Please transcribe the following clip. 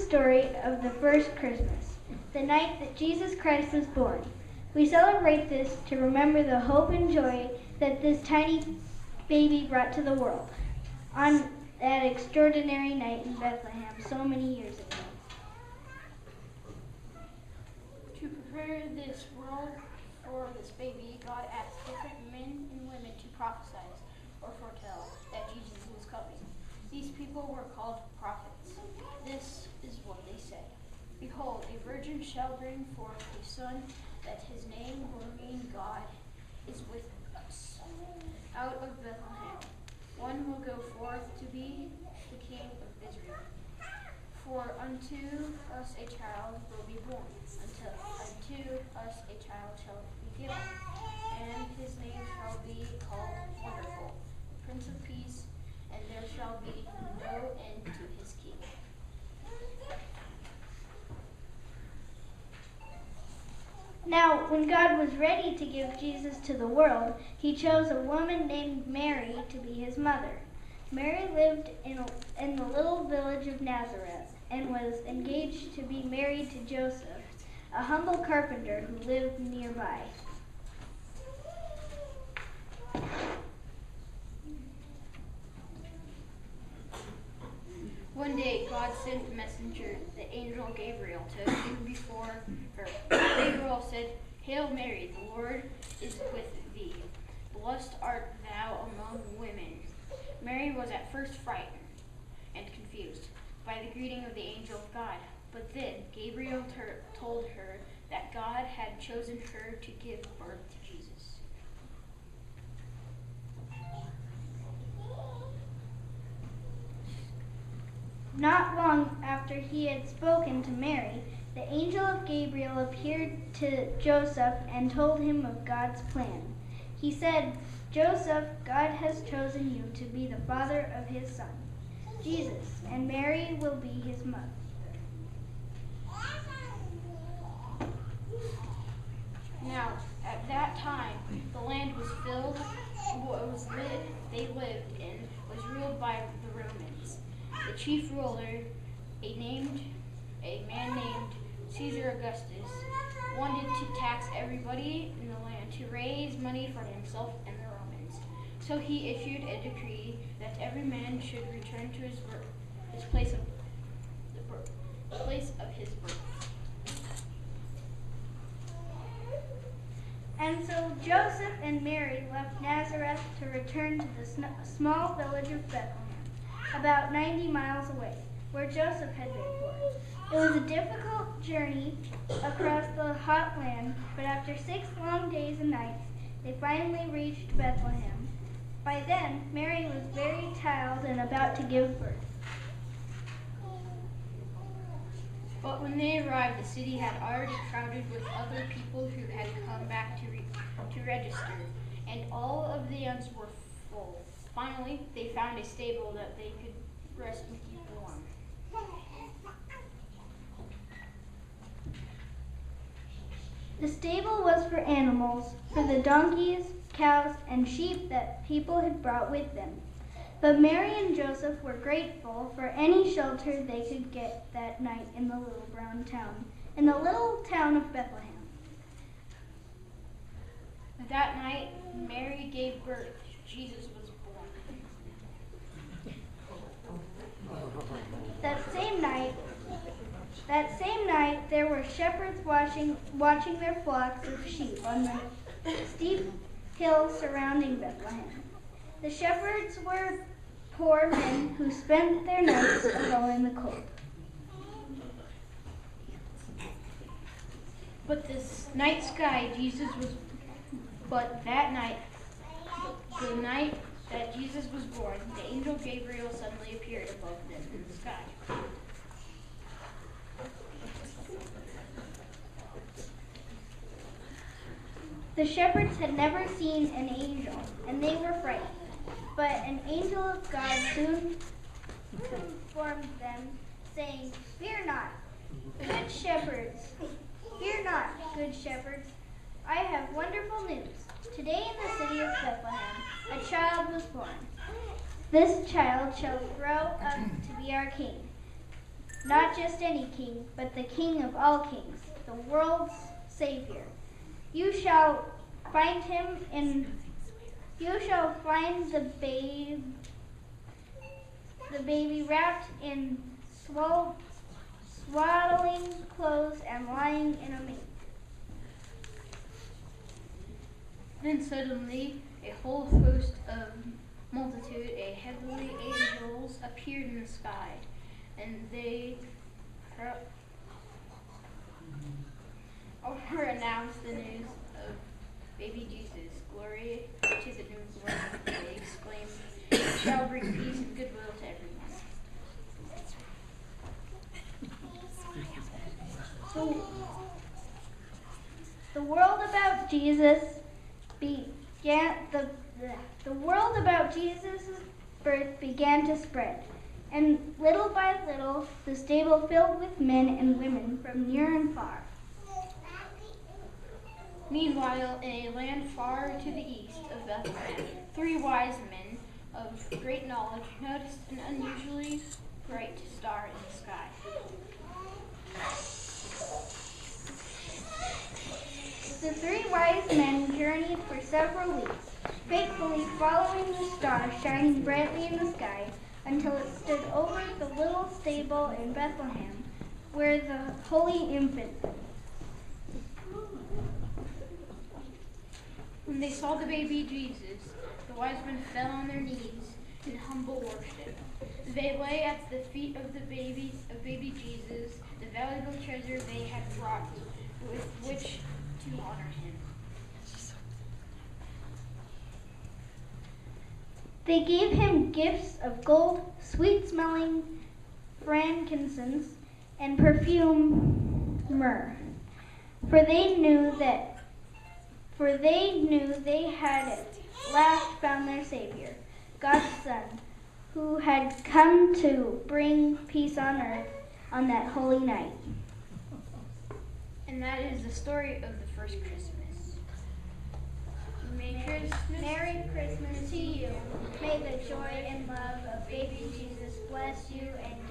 story of the first Christmas, the night that Jesus Christ was born. We celebrate this to remember the hope and joy that this tiny baby brought to the world on that extraordinary night in Bethlehem so many years ago. To prepare this world for this baby, God asked different men and women to prophesy or foretell that Jesus was coming. These people were called prophets. This is what they said. Behold, a virgin shall bring forth a son, that his name will mean God is with us. Out of Bethlehem, one will go forth to be the King of Israel. For unto us a child will be born, unto us a child shall be given, and his name shall be called Wonderful, Prince of Peace, and there shall be no end to his kingdom. Now, when God was ready to give Jesus to the world, he chose a woman named Mary to be his mother. Mary lived in the little village of Nazareth and was engaged to be married to Joseph, a humble carpenter who lived nearby. One day, God sent a messenger, the angel Gabriel, to appear before her. Gabriel said, Hail Mary, the Lord is with thee. Blessed art thou among women. Mary was at first frightened and confused by the greeting of the angel of God. But then Gabriel told her that God had chosen her to give birth to Jesus. Not long after he had spoken to Mary, the angel of Gabriel appeared to Joseph and told him of God's plan. He said, Joseph, God has chosen you to be the father of his son, Jesus, and Mary will be his mother. Now, at that time, the land was they lived in was ruled by the Romans. The chief ruler, a man named Caesar Augustus, wanted to tax everybody in the land to raise money for himself and the Romans. So he issued a decree that every man should return to his place of his birth. And so Joseph and Mary left Nazareth to return to the small village of Bethlehem, about 90 miles away, where Joseph had been born. It was a difficult journey across the hot land, but after 6 long days and nights, they finally reached Bethlehem. By then, Mary was very tired and about to give birth. But when they arrived, the city had already crowded with other people who had come back to register, and all of the inns were full. Finally, they found a stable that they could rest and keep warm. The stable was for animals, for the donkeys, cows, and sheep that people had brought with them. But Mary and Joseph were grateful for any shelter they could get that night in the little town of Bethlehem. That night, Mary gave birth. Jesus was born. That same night, there were shepherds watching their flocks of sheep on the steep hill surrounding Bethlehem. The shepherds were poor men who spent their nights alone in the cold. But that night, the night that Jesus was born, the angel Gabriel suddenly appeared above them in the sky. The shepherds had never seen an angel, and they were frightened. But an angel of God soon informed them, saying, Fear not, good shepherds. Fear not, good shepherds. I have wonderful news. Today in the city of Bethlehem, a child was born. This child shall grow up to be our king. not just any king, but the King of all kings, the world's Savior. You shall find the baby wrapped in swaddling clothes and lying in a manger. Then suddenly a whole host of multitude, a heavenly angels, appeared in the sky, and they announced the news of baby Jesus. Glory to the newborn, they exclaimed. It shall bring peace and goodwill to everyone. The world about Jesus birth began to spread, and little by little the stable filled with men and women from near and far. Meanwhile, in a land far to the east of Bethlehem, 3 wise men of great knowledge noticed an unusually bright star in the sky. The 3 wise men journeyed for several weeks, faithfully following the star shining brightly in the sky until it stood over the little stable in Bethlehem where the holy infant lived. When they saw the baby Jesus, the wise men fell on their knees in humble worship. They lay at the feet of baby Jesus the valuable treasure they had brought with which to honor him. They gave him gifts of gold, sweet-smelling frankincense, and perfumed myrrh, for they knew they had at last found their Savior, God's Son, who had come to bring peace on earth on that holy night. And that is the story of the first Christmas. Merry Christmas to you. May the joy and love of baby Jesus bless you and